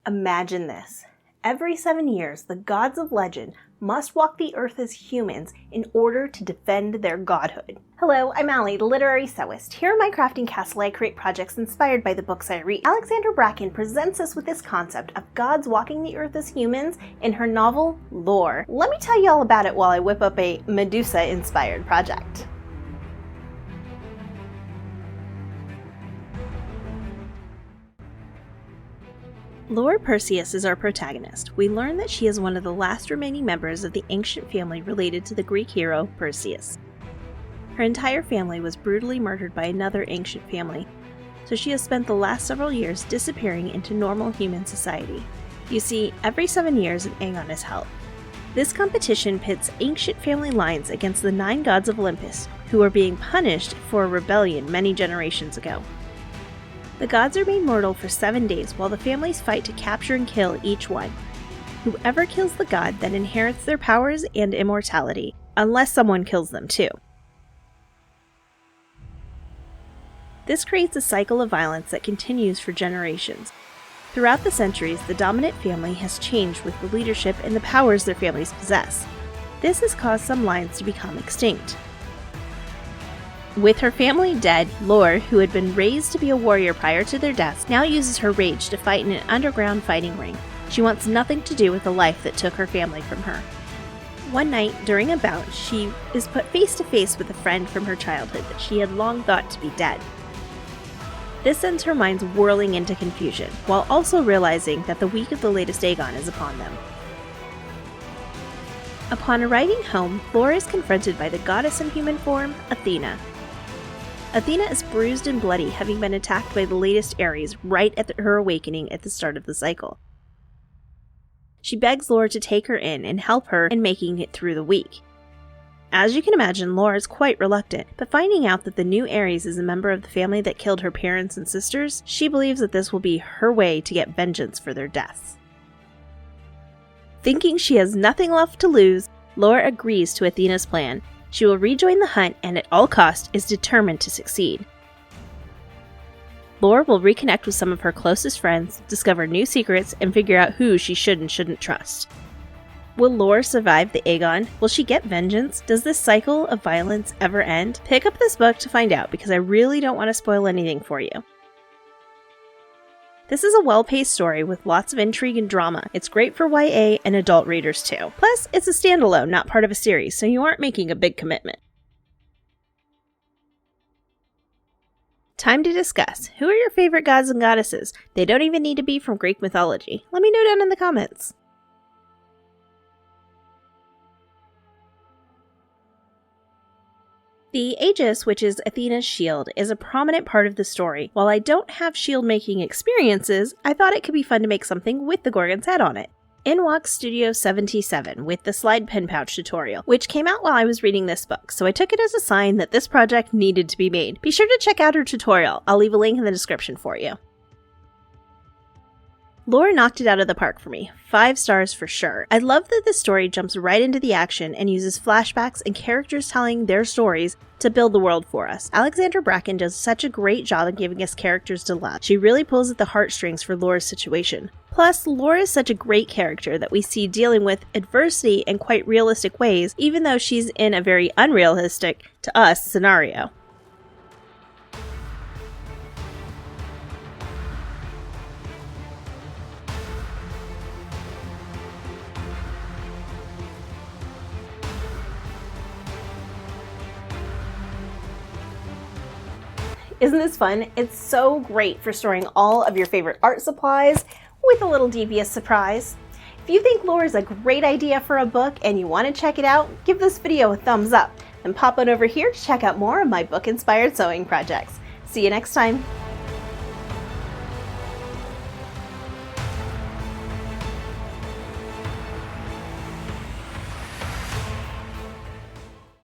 Imagine this. Every 7 years, the gods of legend must walk the earth as humans in order to defend their godhood. Hello, I'm Allie, the literary sewist. Here in my crafting castle, I create projects inspired by the books I read. Alexandra Bracken presents us with this concept of gods walking the earth as humans in her novel, Lore. Let me tell you all about it while I whip up a Medusa-inspired project. Lore Perseus is our protagonist. We learn that she is one of the last remaining members of the ancient family related to the Greek hero Perseus. Her entire family was brutally murdered by another ancient family, so she has spent the last several years disappearing into normal human society. You see, every 7 years an Aegon is held. This competition pits ancient family lines against the 9 gods of Olympus, who are being punished for a rebellion many generations ago. The gods are made mortal for 7 days while the families fight to capture and kill each one. Whoever kills the god then inherits their powers and immortality, unless someone kills them too. This creates a cycle of violence that continues for generations. Throughout the centuries, the dominant family has changed with the leadership and the powers their families possess. This has caused some lines to become extinct. With her family dead, Lore, who had been raised to be a warrior prior to their deaths, now uses her rage to fight in an underground fighting ring. She wants nothing to do with the life that took her family from her. One night, during a bout, she is put face to face with a friend from her childhood that she had long thought to be dead. This sends her minds whirling into confusion, while also realizing that the week of the latest Aegon is upon them. Upon arriving home, Lore is confronted by the goddess in human form, Athena. Athena is bruised and bloody, having been attacked by the latest Ares right at her awakening at the start of the cycle. She begs Lore to take her in and help her in making it through the week. As you can imagine, Lore is quite reluctant, but finding out that the new Ares is a member of the family that killed her parents and sisters, she believes that this will be her way to get vengeance for their deaths. Thinking she has nothing left to lose, Lore agrees to Athena's plan. She will rejoin the hunt and at all costs is determined to succeed. Lore will reconnect with some of her closest friends, discover new secrets, and figure out who she should and shouldn't trust. Will Lore survive the Aegon? Will she get vengeance? Does this cycle of violence ever end? Pick up this book to find out, because I really don't want to spoil anything for you. This is a well-paced story with lots of intrigue and drama. It's great for YA and adult readers too. Plus, it's a standalone, not part of a series, so you aren't making a big commitment. Time to discuss. Who are your favorite gods and goddesses? They don't even need to be from Greek mythology. Let me know down in the comments. The Aegis, which is Athena's shield, is a prominent part of the story. While I don't have shield-making experiences, I thought it could be fun to make something with the Gorgon's head on it. In walks Studio 77 with the slide pen pouch tutorial, which came out while I was reading this book, so I took it as a sign that this project needed to be made. Be sure to check out her tutorial. I'll leave a link in the description for you. Lore knocked it out of the park for me. 5 stars for sure. I love that the story jumps right into the action and uses flashbacks and characters telling their stories to build the world for us. Alexandra Bracken does such a great job of giving us characters to love. She really pulls at the heartstrings for Lore's situation. Plus, Lore is such a great character that we see dealing with adversity in quite realistic ways, even though she's in a very unrealistic, to us, scenario. Isn't this fun? It's so great for storing all of your favorite art supplies with a little devious surprise. If you think Lore is a great idea for a book and you want to check it out, give this video a thumbs up and pop on over here to check out more of my book-inspired sewing projects. See you next time.